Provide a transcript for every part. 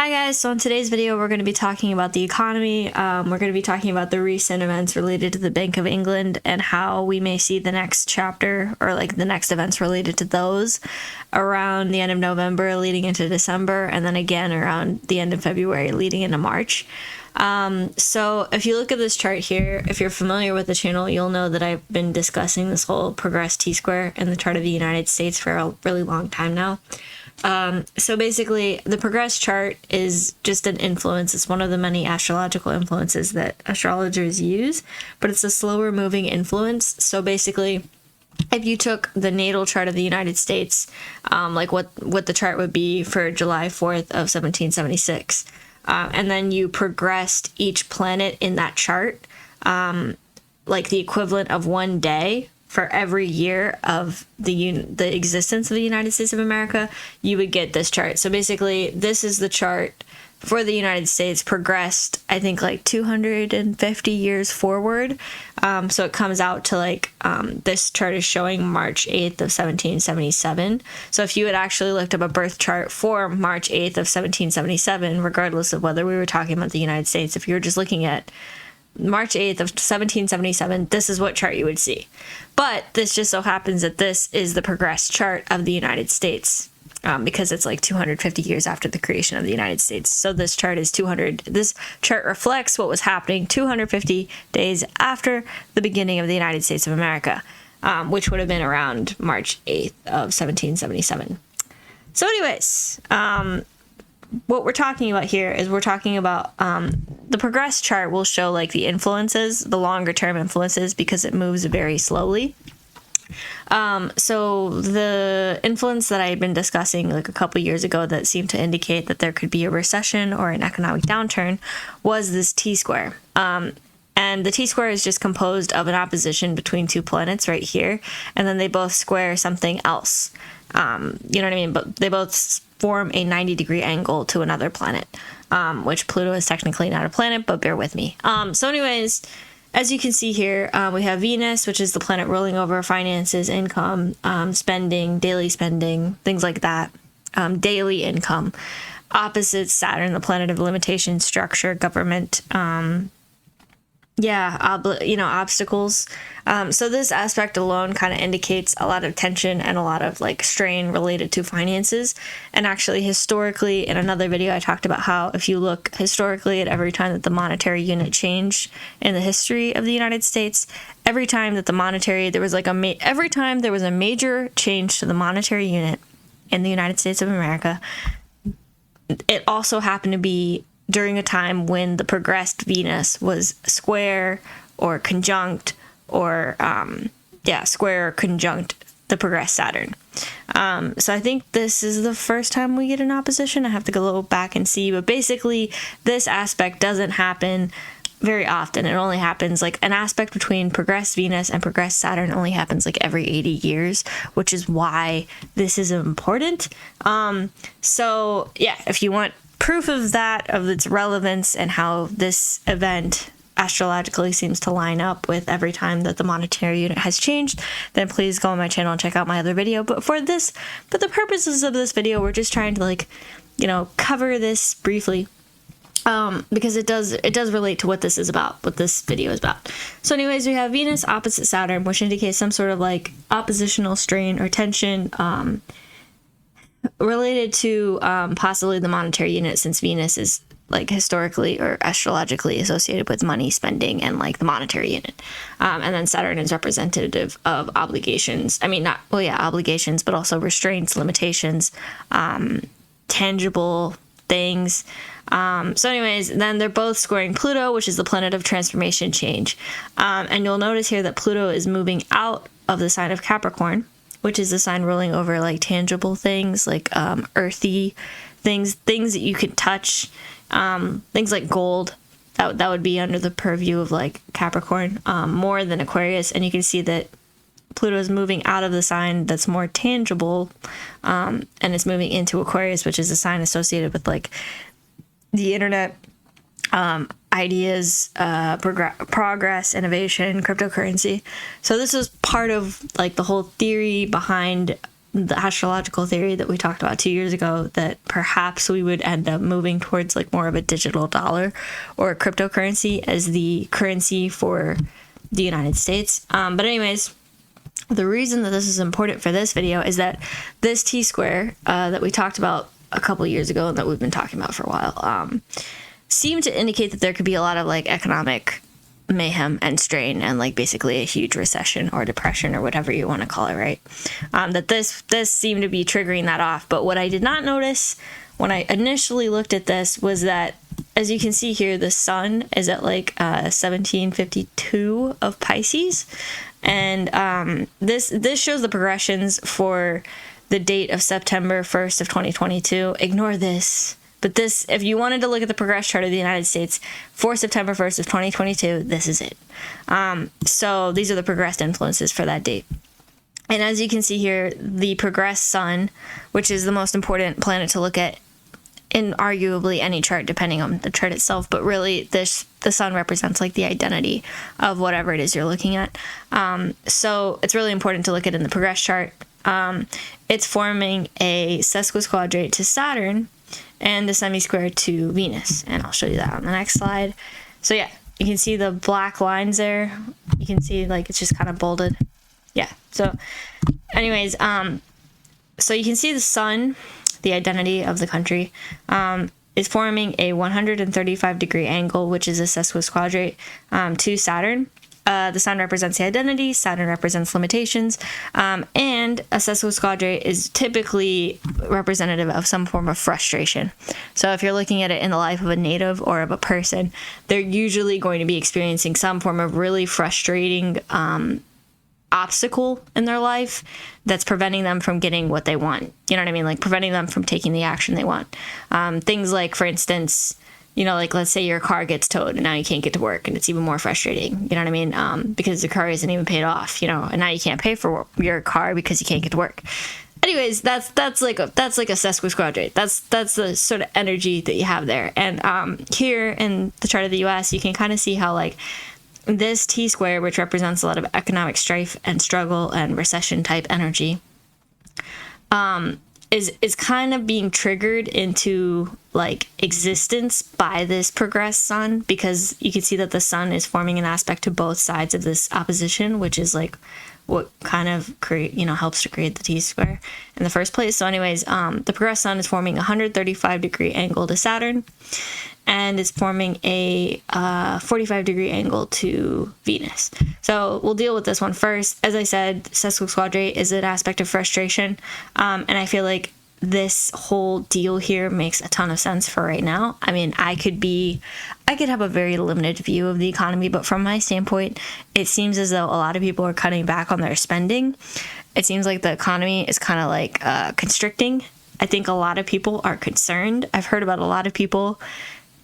Hi guys, so in today's video we're going to be talking about the economy. We're going to be talking about the recent events related to the Bank of England and how we may see the next chapter or like the next events related to those around the end of November leading into December, and then again around the end of February leading into March. So if you look at this chart here, if you're familiar with the channel, you'll know that I've been discussing this whole progressed T-square in the chart of the United States for a really long time now. So basically, the progress chart is just an influence. It's one of the many astrological influences that astrologers use, but it's a slower moving influence. So basically, if you took the natal chart of the United States, like what the chart would be for July 4th of 1776, and then you progressed each planet in that chart, like the equivalent of one day for every year of the existence of the United States of America, you would get this chart. So basically, this is the chart for the United States progressed, I think, like 250 years forward. So it comes out to like, this chart is showing March 8th of 1777. So if you had actually looked up a birth chart for March 8th of 1777, regardless of whether we were talking about the United States, if you were just looking at March 8th of 1777, this is what chart you would see. But this just so happens that this is the progressed chart of the United States, because it's like 250 years after the creation of the United States. So this chart is this chart reflects what was happening 250 days after the beginning of the United States of America, which would have been around March 8th of 1777. So anyways, what we're talking about here is we're talking about the progress chart will show like the influences, the longer term influences, because it moves very slowly. So the influence that I had been discussing like a couple years ago that seemed to indicate that there could be a recession or an economic downturn was this T-square. And the T-square is just composed of an opposition between two planets right here, and then they both square something else. You know what I mean? But they both form a 90-degree angle to another planet, which Pluto is technically not a planet, but bear with me. So anyways, as you can see here, we have Venus, which is the planet ruling over finances, income, spending, daily spending, things like that, daily income. Opposite Saturn, the planet of limitation, structure, government, obstacles. So this aspect alone kind of indicates a lot of tension and a lot of like strain related to finances. And actually historically, in another video, I talked about how if you look historically at every time that the monetary unit changed in the history of the United States, every time that every time there was a major change to the monetary unit in the United States of America, it also happened to be during a time when the progressed Venus was square or conjunct or square or conjunct the progressed Saturn. So I think this is the first time we get an opposition. I have to go back and see, but basically this aspect doesn't happen very often. It only happens like an aspect between progressed Venus and progressed Saturn only happens like every 80 years, which is why this is important. So yeah, if you want proof of that, of its relevance and how this event astrologically seems to line up with every time that the monetary unit has changed, then please go on my channel and check out my other video. But for the purposes of this video, we're just trying to cover this briefly, because it does relate to what this is about, what this video is about. So anyways, we have Venus opposite Saturn, which indicates some sort of like oppositional strain or tension, related to possibly the monetary unit, since Venus is like historically or astrologically associated with money, spending, and like the monetary unit. And then Saturn is representative of obligations. I mean, obligations, but also restraints, limitations, tangible things. So anyways, then they're both squaring Pluto, which is the planet of transformation, change. And you'll notice here that Pluto is moving out of the sign of Capricorn, which is the sign ruling over like tangible things, like earthy things that you could touch, things like gold. That would be under the purview of like Capricorn, more than Aquarius. And you can see that Pluto is moving out of the sign that's more tangible, and it's moving into Aquarius, which is a sign associated with like the internet, ideas, progress, innovation, cryptocurrency. So this is part of like the whole theory behind the astrological theory that we talked about 2 years ago, that perhaps we would end up moving towards like more of a digital dollar or cryptocurrency as the currency for the United States. But anyways, the reason that this is important for this video is that this T-square that we talked about a couple years ago and that we've been talking about for a while seemed to indicate that there could be a lot of like economic mayhem and strain and like basically a huge recession or depression or whatever you want to call it, right? That this seemed to be triggering that off. But what I did not notice when I initially looked at this was that, as you can see here, the sun is at like 1752 of Pisces, and this shows the progressions for the date of September 1st of 2022. Ignore this. But this, if you wanted to look at the progress chart of the United States for September 1st of 2022, this is it. So these are the progressed influences for that date. And as you can see here, the progressed sun, which is the most important planet to look at in arguably any chart, depending on the chart itself, but really the sun represents like the identity of whatever it is you're looking at. So it's really important to look at it in the progress chart. It's forming a sesquisquadrate to Saturn and the semi-square to Venus, and I'll show you that on the next slide. So yeah, you can see the black lines there. You can see like it's just kind of bolded. Yeah. So anyways, so you can see the sun, the identity of the country, is forming a 135-degree angle, which is a sesquisquadrate to Saturn. The sun represents the identity, Saturn represents limitations, and a sesquisquadrate is typically representative of some form of frustration. So if you're looking at it in the life of a native or of a person, they're usually going to be experiencing some form of really frustrating obstacle in their life that's preventing them from getting what they want. You know what I mean? Like preventing them from taking the action they want. Things like, for instance, you know, like let's say your car gets towed and now you can't get to work, and it's even more frustrating. You know what I mean? Because the car isn't even paid off, you know, and now you can't pay for your car because you can't get to work. Anyways, that's like a sesquisquadrate. That's the sort of energy that you have there. And here in the chart of the US, you can kind of see how like this T-square, which represents a lot of economic strife and struggle and recession type energy, is kind of being triggered into like existence by this progressed sun, because you can see that the sun is forming an aspect to both sides of this opposition, which is like what kind of helps to create the T-square in the first place. So anyways, the progressed sun is forming a 135-degree angle to Saturn, and it's forming a 45-degree angle to Venus. So we'll deal with this one first. As I said, sesquisquadrate is an aspect of frustration, and I feel like this whole deal here makes a ton of sense for right now. I mean, I could have a very limited view of the economy, but from my standpoint, it seems as though a lot of people are cutting back on their spending. It seems like the economy is kind of like constricting. I think a lot of people are concerned. I've heard about a lot of people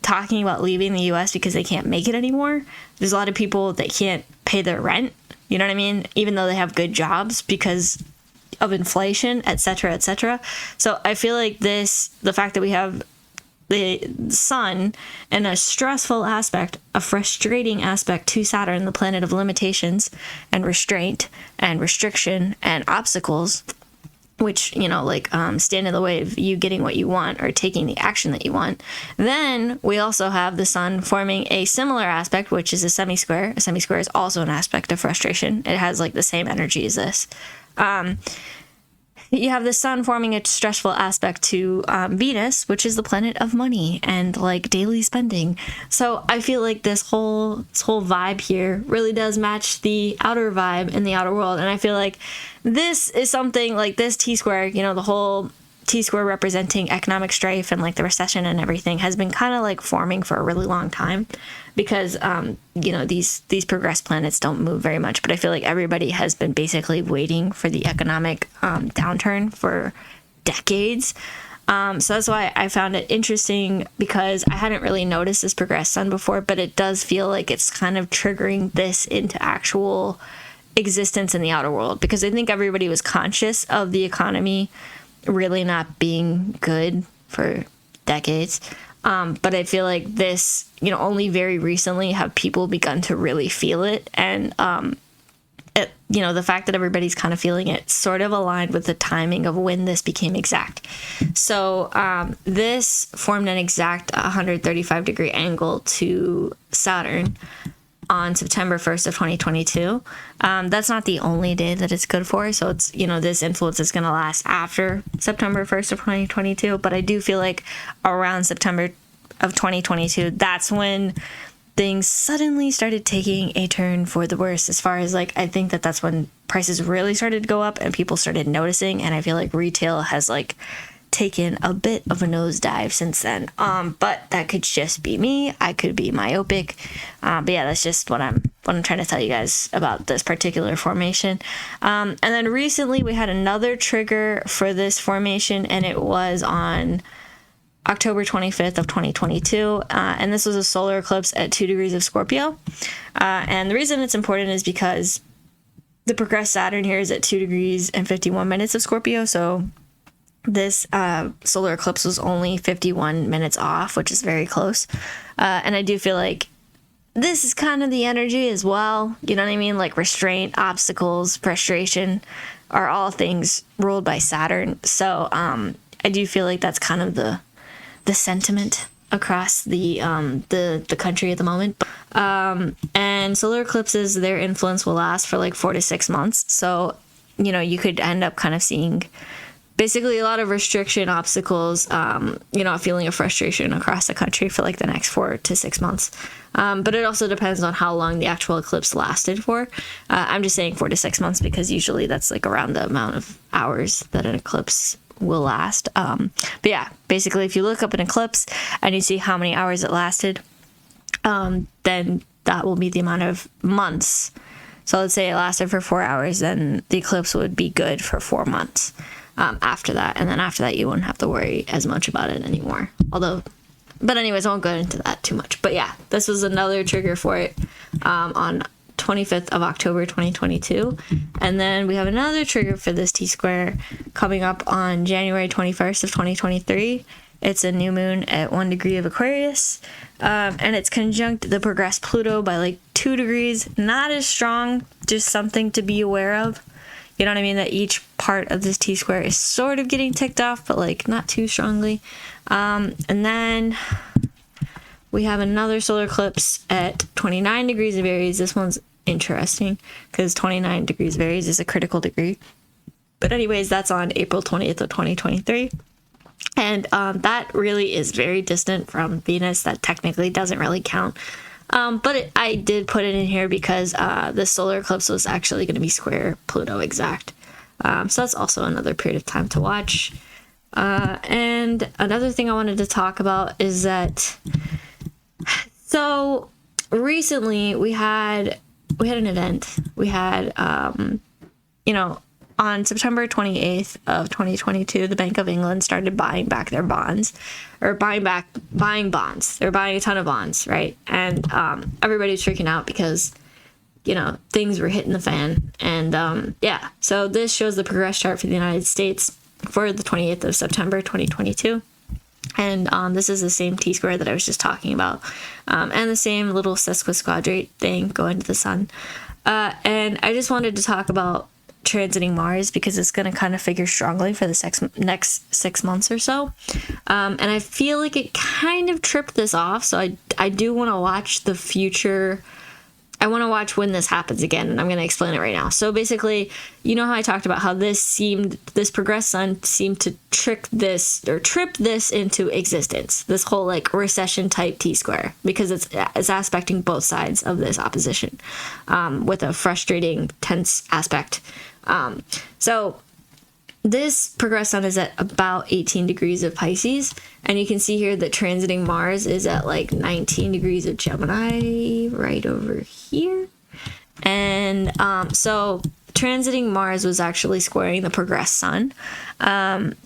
talking about leaving the US because they can't make it anymore. There's a lot of people that can't pay their rent, you know what I mean? Even though they have good jobs because of inflation, etc., etc. So I feel like the fact that we have the sun and a stressful aspect, a frustrating aspect to Saturn, the planet of limitations and restraint and restriction and obstacles, which, you know, like stand in the way of you getting what you want or taking the action that you want. Then we also have the sun forming a similar aspect, which is a semi-square. A semi-square is also an aspect of frustration. It has like the same energy as this. You have the sun forming a stressful aspect to Venus, which is the planet of money and like daily spending. So I feel like this whole vibe here really does match the outer vibe in the outer world. And I feel like this is something like this T-square, you know, the whole T-square representing economic strife and like the recession and everything has been kind of like forming for a really long time, because you know, these progressed planets don't move very much, but I feel like everybody has been basically waiting for the economic downturn for decades. So that's why I found it interesting, because I hadn't really noticed this progressed sun before, but it does feel like it's kind of triggering this into actual existence in the outer world, because I think everybody was conscious of the economy really not being good for decades. But I feel like this, you know, only very recently have people begun to really feel it. And the fact that everybody's kind of feeling it sort of aligned with the timing of when this became exact. So this formed an exact 135 degree angle to Saturn on September 1st of 2022. That's not the only day that it's good for. So it's, this influence is going to last after September 1st of 2022. But I do feel like around September of 2022, that's when things suddenly started taking a turn for the worse, as far as like, I think that's when prices really started to go up and people started noticing. And I feel like retail has like taken a bit of a nosedive since then. But that could just be me. I could be myopic. But yeah, that's just what I'm trying to tell you guys about this particular formation. And then recently we had another trigger for this formation, and it was on October 25th of 2022, and this was a solar eclipse at 2 degrees of Scorpio. And the reason it's important is because the progressed Saturn here is at 2 degrees and 51 minutes of Scorpio, so this solar eclipse was only 51 minutes off, which is very close. And I do feel like this is kind of the energy as well, you know what I mean? Like restraint, obstacles, frustration are all things ruled by Saturn. So I do feel like that's kind of the sentiment across the country at the moment. And solar eclipses, their influence will last for like 4 to 6 months. So, you could end up kind of seeing basically a lot of restriction, obstacles, a feeling of frustration across the country for like the next 4 to 6 months. But it also depends on how long the actual eclipse lasted for. I'm just saying 4 to 6 months because usually that's like around the amount of hours that an eclipse will last. But yeah, basically if you look up an eclipse and you see how many hours it lasted, then that will be the amount of months. So let's say it lasted for 4 hours, then the eclipse would be good for 4 months after that. And then after that, you wouldn't have to worry as much about it anymore. But anyways, I won't go into that too much. But yeah, this was another trigger for it on 25th of October 2022. And then we have another trigger for this T-square coming up on January 21st of 2023. It's a new moon at 1 degree of Aquarius, and it's conjunct the progressed Pluto by like 2 degrees. Not as strong, just something to be aware of. You know what I mean? That each part of this T-square is sort of getting ticked off, but like not too strongly. And then we have another solar eclipse at 29 degrees of Aries. This one's interesting because 29 degrees of Aries is a critical degree. But anyways, that's on April 20th of 2023. And that really is very distant from Venus. That technically doesn't really count. But I did put it in here because the solar eclipse was actually going to be square Pluto exact. So that's also another period of time to watch. And another thing I wanted to talk about is that, so recently we had an event. We had, on September 28th of 2022, the Bank of England started buying back their bonds, or buying bonds. They're buying a ton of bonds, right? And everybody's freaking out because, things were hitting the fan. And so this shows the progress chart for the United States for the 28th of September 2022. And this is the same T-square that I was just talking about, and the same little sesquisquadrate thing going to the sun. And I just wanted to talk about transiting Mars because it's going to kind of figure strongly for the next 6 months or so. And I feel like it kind of tripped this off. So I do want to watch the future. I want to watch when this happens again, and I'm going to explain it right now. So basically, you know how I talked about how this progressed sun seemed to trip this into existence, this whole like recession type T-square, because it's aspecting both sides of this opposition with a frustrating, tense aspect. So this progressed sun is at about 18 degrees of Pisces, and you can see here that transiting Mars is at like 19 degrees of Gemini right over here. And so transiting Mars was actually squaring the progressed sun. And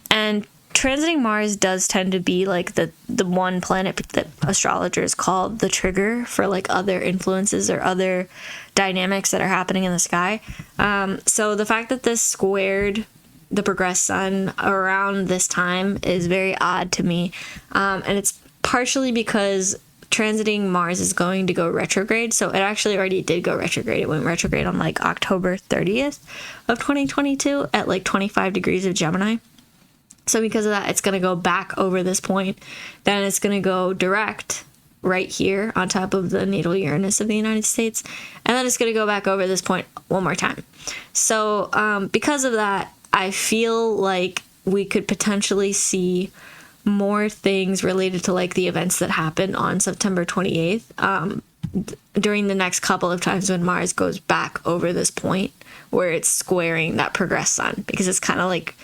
transiting Mars does tend to be like the one planet that astrologers call the trigger for like other influences or other dynamics that are happening in the sky. So the fact that this squared the progressed sun around this time is very odd to me. And it's partially because transiting Mars is going to go retrograde. So it actually already did go retrograde. It went retrograde on like October 30th of 2022 at like 25 degrees of Gemini. So because of that, it's going to go back over this point. Then it's going to go direct right here on top of the natal Uranus of the United States. And then it's going to go back over this point one more time. So because of that, I feel like we could potentially see more things related to like the events that happened on September 28th during the next couple of times when Mars goes back over this point where it's squaring that progressed sun, because it's kind of like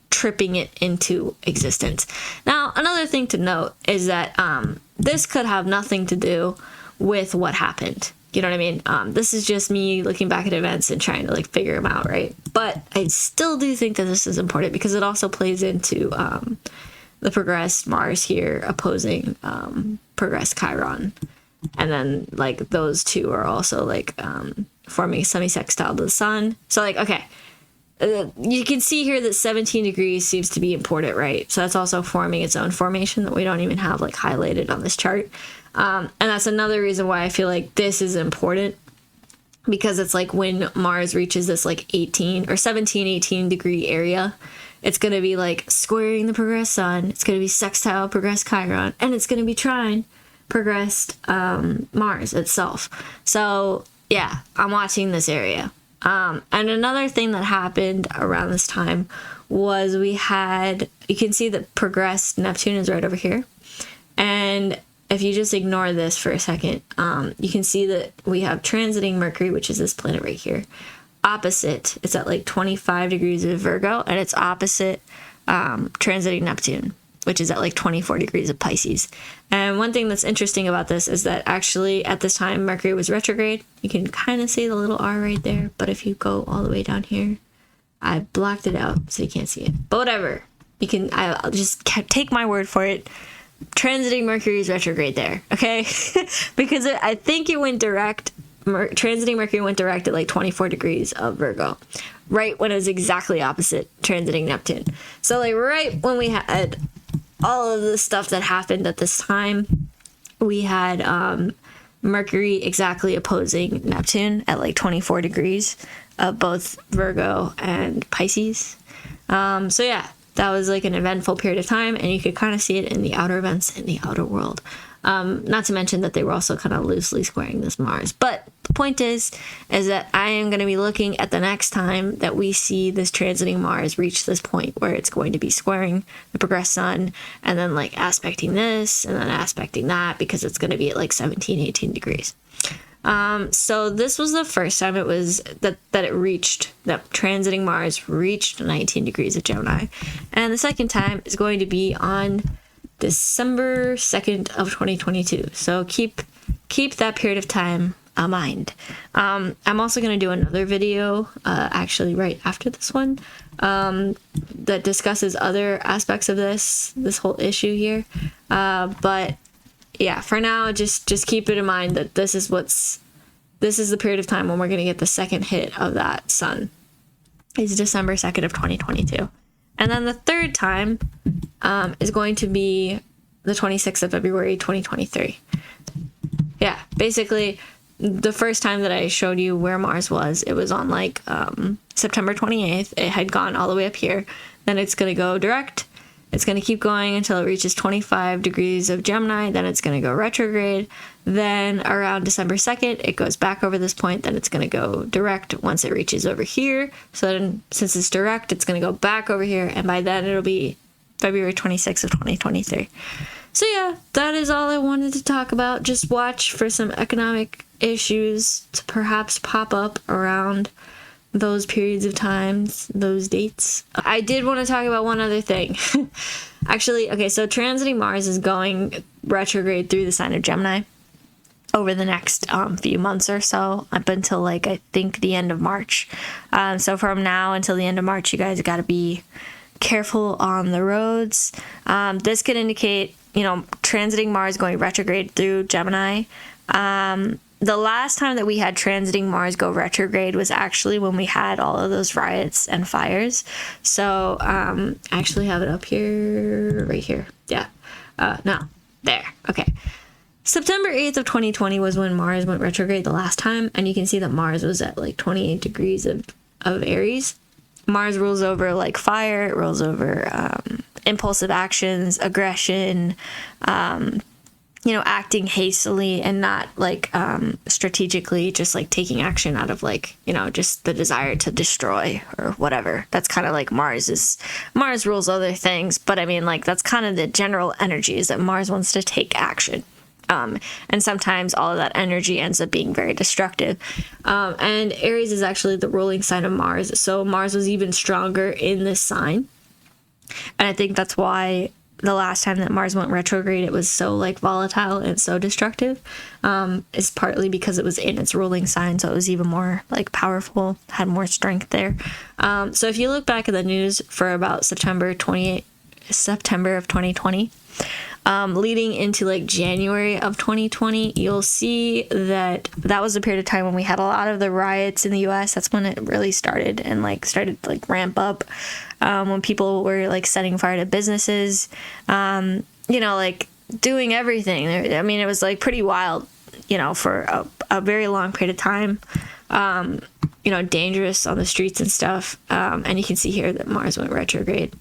tripping it into existence. Now, another thing to note is that this could have nothing to do with what happened. You know what I mean? This is just me looking back at events and trying to like figure them out, right? But I still do think that this is important because it also plays into the progressed Mars here opposing progressed Chiron. And then like those two are also like forming a semi-sextile to the sun. So like, okay. You can see here that 17 degrees seems to be important, right? So that's also forming its own formation that we don't even have like highlighted on this chart. And that's another reason why I feel like this is important, because it's like when Mars reaches this like 18 or 17, 18 degree area, it's going to be like squaring the progressed sun. It's going to be sextile progressed Chiron, and it's going to be trine progressed Mars itself. So yeah, I'm watching this area. And another thing that happened around this time was we had, you can see that progressed Neptune is right over here. And if you just ignore this for a second, you can see that we have transiting Mercury, which is this planet right here. Opposite, it's at like 25 degrees of Virgo, and it's opposite transiting Neptune, which is at like 24 degrees of Pisces. And one thing that's interesting about this is that actually at this time, Mercury was retrograde. You can kind of see the little R right there, but if you go all the way down here, I blocked it out so you can't see it. But whatever, you can, I'll just take my word for it. Transiting Mercury is retrograde there, okay? Because I think it went direct, transiting Mercury went direct at like 24 degrees of Virgo, right when it was exactly opposite transiting Neptune. So like right when we had all of the stuff that happened at this time, we had Mercury exactly opposing Neptune at like 24 degrees of both Virgo and Pisces. So yeah, that was like an eventful period of time, and you could kind of see it in the outer events in the outer world. Not to mention that they were also kind of loosely squaring this Mars. But the point is that I am going to be looking at the next time that we see this transiting Mars reach this point where it's going to be squaring the progressed sun, and then like aspecting this and then aspecting that, because it's going to be at like 17, 18 degrees. So this was the first time it was that transiting Mars reached 19 degrees of Gemini. And the second time is going to be on December 2nd of 2022. So keep that period of time in mind. I'm also going to do another video, actually right after this one, that discusses other aspects of this whole issue here. But yeah, for now, just keep it in mind that this is the period of time when we're going to get the second hit of that sun. It's December 2nd of 2022. And then the third time is going to be the 26th of February, 2023. Yeah, basically, the first time that I showed you where Mars was, it was on like September 28th. It had gone all the way up here. Then it's going to go direct. It's going to keep going until it reaches 25 degrees of Gemini. Then it's going to go retrograde. Then around December 2nd, it goes back over this point. Then it's going to go direct once it reaches over here. So then since it's direct, it's going to go back over here. And by then it'll be February 26th of 2023. So yeah, that is all I wanted to talk about. Just watch for some economic issues to perhaps pop up around those periods of times, those dates. I did want to talk about one other thing. Actually, okay, so transiting Mars is going retrograde through the sign of Gemini over the next few months or so, up until like I think the end of March. So from now until the end of March, you guys got to be careful on the roads. This could indicate, transiting Mars going retrograde through Gemini. The last time that we had transiting Mars go retrograde was actually when we had all of those riots and fires. So I actually have it up here, right here. Yeah. No, there. Okay. September 8th of 2020 was when Mars went retrograde the last time, and you can see that Mars was at like 28 degrees of Aries. Mars rules over like fire, it rules over impulsive actions, aggression, acting hastily and not like strategically, just like taking action out of like, just the desire to destroy or whatever. That's kind of like Mars rules other things, but I mean, like, that's kind of the general energy, is that Mars wants to take action. And sometimes all of that energy ends up being very destructive. And Aries is actually the ruling sign of Mars. So Mars was even stronger in this sign. And I think that's why the last time that Mars went retrograde, it was so like volatile and so destructive, is partly because it was in its ruling sign. So it was even more like powerful, had more strength there. So if you look back at the news for about September of 2020, leading into like January of 2020, you'll see that was a period of time when we had a lot of the riots in the US. That's when it really started to ramp up, when people were like setting fire to businesses, like doing everything. I mean, it was like pretty wild, for a very long period of time, dangerous on the streets and stuff. And you can see here that Mars went retrograde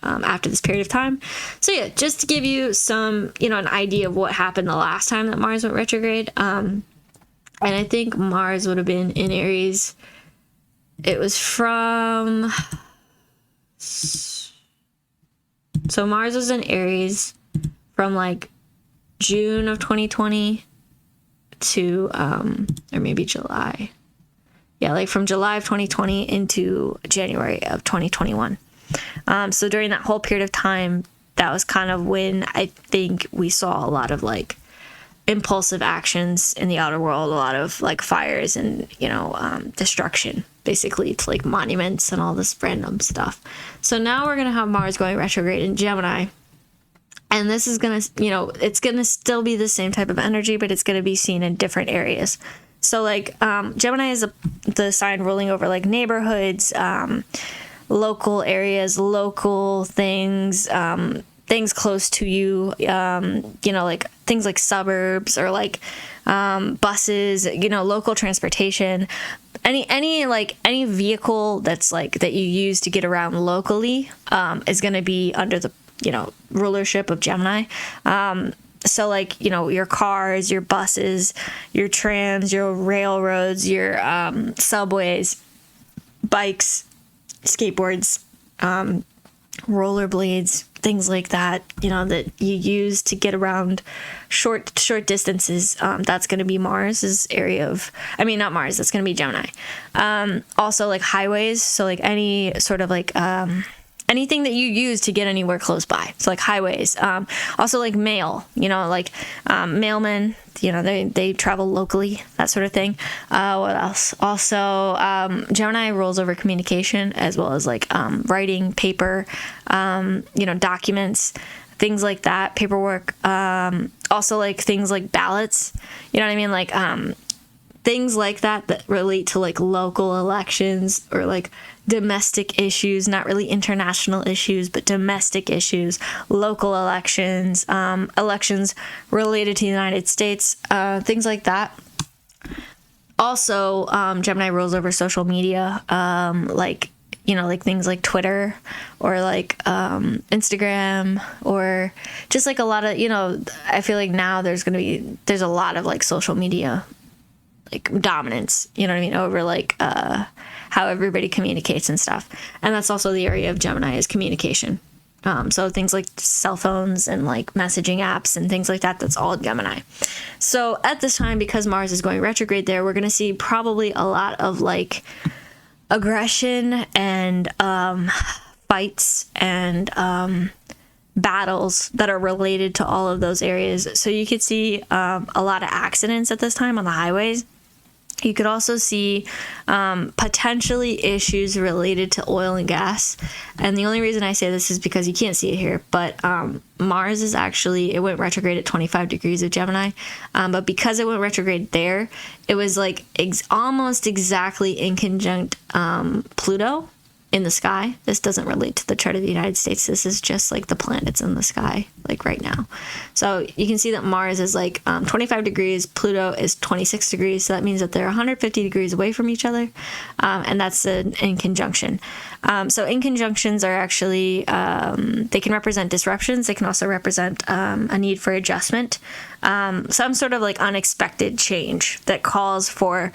after this period of time. So yeah, just to give you some, an idea of what happened the last time that Mars went retrograde. And I think Mars would have been in Aries. It was from... So Mars was in Aries from like June of 2020 to, or maybe July. Yeah, like from July of 2020 into January of 2021. So during that whole period of time, that was kind of when I think we saw a lot of like impulsive actions in the outer world, a lot of like fires and, destruction, basically, to like monuments and all this random stuff. So now we're going to have Mars going retrograde in Gemini. And this is going to, it's going to still be the same type of energy, but it's going to be seen in different areas. So like Gemini is the sign ruling over like neighborhoods, local areas, local things, things close to you, like things like suburbs or like buses, local transportation, any vehicle that's like that you use to get around locally is going to be under the rulership of Gemini. So like, your cars, your buses, your trams, your railroads, your subways, bikes, skateboards, rollerblades, things like that, that you use to get around short distances. That's going to be Mars's area of, not Mars, that's going to be Gemini. Also like highways. So like any sort of like, anything that you use to get anywhere close by. So like highways, also like mail, mailmen, they travel locally, that sort of thing. What else? Also, Gemini rules over communication as well as like writing, paper, documents, things like that, paperwork. Also like things like ballots, like things like that relate to like local elections or like domestic issues, not really international issues, but domestic issues, local elections, elections related to the United States, things like that. Also, Gemini rules over social media, like things like Twitter or like Instagram, or just like a lot of, I feel like now there's a lot of like social media like dominance, over like how everybody communicates and stuff. And that's also the area of Gemini, is communication. So things like cell phones and like messaging apps and things like that, that's all Gemini. So at this time, because Mars is going retrograde there, we're going to see probably a lot of like aggression and fights and battles that are related to all of those areas. So you could see a lot of accidents at this time on the highways. You could also see potentially issues related to oil and gas. And the only reason I say this is because you can't see it here, but Mars is actually, it went retrograde at 25 degrees of Gemini. But because it went retrograde there, it was like almost exactly in conjunct Pluto. in the sky. This doesn't relate to the chart of the United States. This is just like the planets in the sky, like right now. So you can see that Mars is like 25 degrees, Pluto is 26 degrees. So that means that they're 150 degrees away from each other. And that's in conjunction. So in conjunctions are actually, they can represent disruptions. They can also represent a need for adjustment. Some sort of like unexpected change that calls for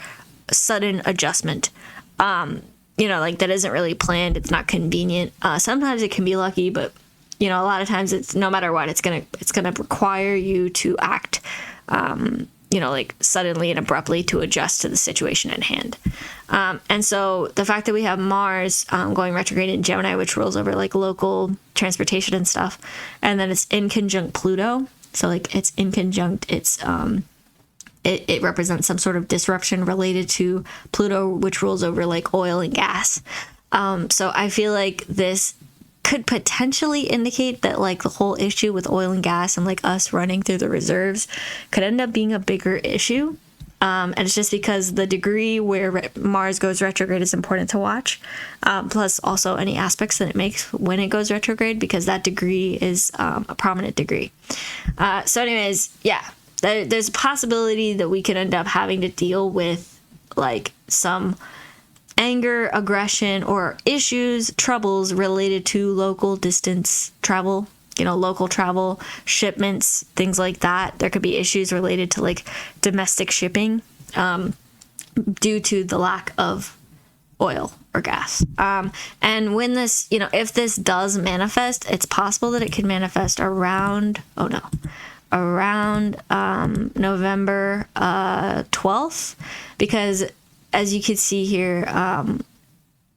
sudden adjustment. Like that isn't really planned. It's not convenient. Sometimes it can be lucky, but a lot of times it's no matter what, it's gonna require you to act, like suddenly and abruptly to adjust to the situation at hand. And so the fact that we have Mars going retrograde in Gemini, which rules over like local transportation and stuff, and then it's in conjunct Pluto. So like it's in conjunct. It represents some sort of disruption related to Pluto, which rules over like oil and gas. So I feel like this could potentially indicate that like the whole issue with oil and gas and like us running through the reserves could end up being a bigger issue. And it's just because the degree where Mars goes retrograde is important to watch. Plus also any aspects that it makes when it goes retrograde, because that degree is a prominent degree. So anyways, yeah. There's a possibility that we could end up having to deal with like some anger, aggression, or issues, troubles related to local distance travel, local travel, shipments, things like that. There could be issues related to like domestic shipping due to the lack of oil or gas. And when this, if this does manifest, it's possible that it could manifest around November 12th, because as you can see here,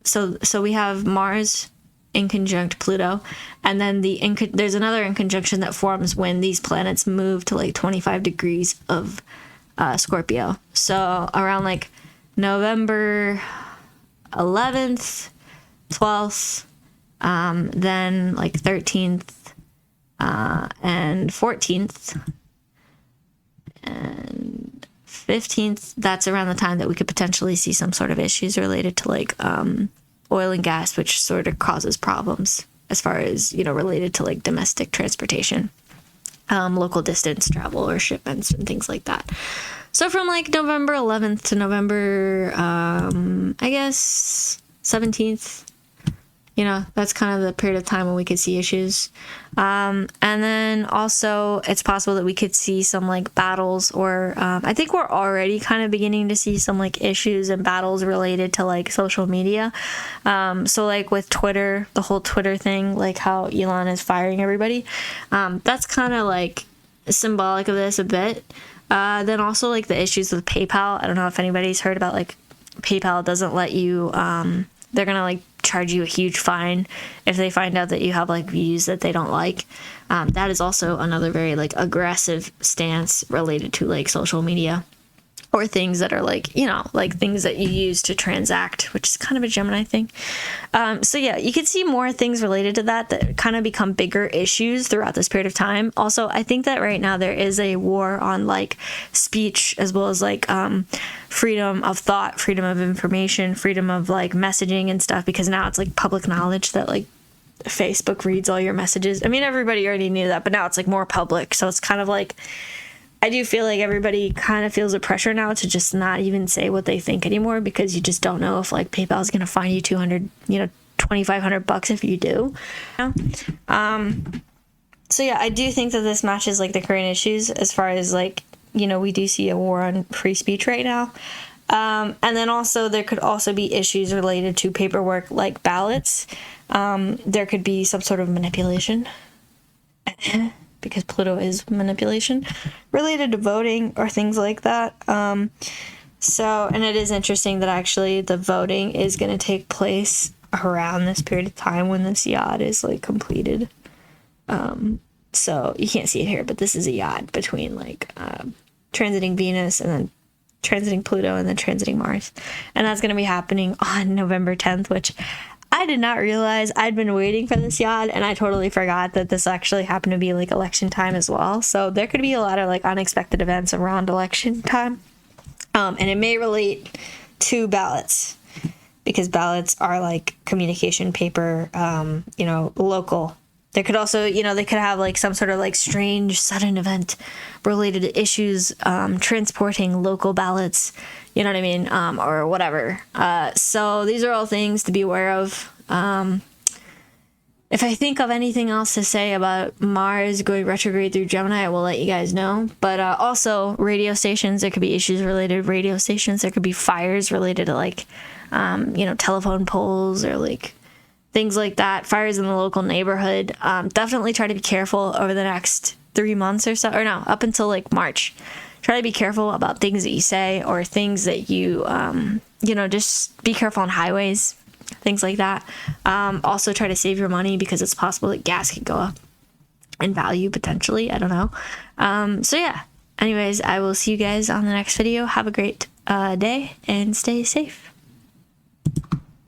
so we have Mars in conjunct Pluto, and then there's another in conjunction that forms when these planets move to like 25 degrees of Scorpio. So around like November 11th, 12th, then like 13th, and 14th and 15th, that's around the time that we could potentially see some sort of issues related to like oil and gas, which sort of causes problems as far as, related to like domestic transportation, local distance travel or shipments and things like that. So from like November 11th to November, I guess 17th, that's kind of the period of time when we could see issues. And then also it's possible that we could see some like battles, or I think we're already kind of beginning to see some like issues and battles related to like social media. So like with Twitter, the whole Twitter thing, like how Elon is firing everybody. That's kind of like symbolic of this a bit. Then also like the issues with PayPal. I don't know if anybody's heard about like PayPal doesn't let you, they're going to like charge you a huge fine if they find out that you have like views that they don't like. That is also another very like aggressive stance related to like social media, or things that are like, like things that you use to transact, which is kind of a Gemini thing. So yeah, you can see more things related to that kind of become bigger issues throughout this period of time. Also, I think that right now there is a war on like speech, as well as like freedom of thought, freedom of information, freedom of like messaging and stuff, because now it's like public knowledge that like Facebook reads all your messages. I mean, everybody already knew that, but now it's like more public. So it's kind of like, I do feel like everybody kind of feels a pressure now to just not even say what they think anymore, because you just don't know if like PayPal is going to fine you $2,500 if you do. So yeah, I do think that this matches like the current issues as far as like, we do see a war on free speech right now. And then also there could also be issues related to paperwork, like ballots. There could be some sort of manipulation. Because Pluto is manipulation related to voting or things like that. And it is interesting that actually the voting is going to take place around this period of time when this yod is like completed. So you can't see it here, but this is a yod between like transiting Venus and then transiting Pluto and then transiting Mars. And that's going to be happening on November 10th, which I did not realize. I'd been waiting for this yod, and I totally forgot that this actually happened to be like election time as well. So there could be a lot of like unexpected events around election time. And it may relate to ballots, because ballots are like communication paper, you know, local. There could also, you know, they could have like some sort of like strange sudden event related to issues transporting local ballots, you know what I mean, or whatever. So these are all things to be aware of. If I think of anything else to say about Mars going retrograde through Gemini, I will let you guys know. But also radio stations, there could be issues related to radio stations. There could be fires related to like, you know, telephone poles or like things like that. Fires in the local neighborhood. Definitely try to be careful over the next 3 months or so, or no, up until like March. Try to be careful about things that you say or things that you, you know, just be careful on highways. Things like that. Also try to save your money because it's possible that gas could go up in value potentially. I don't know. So yeah, anyways, I will see you guys on the next video. Have a great day and stay safe.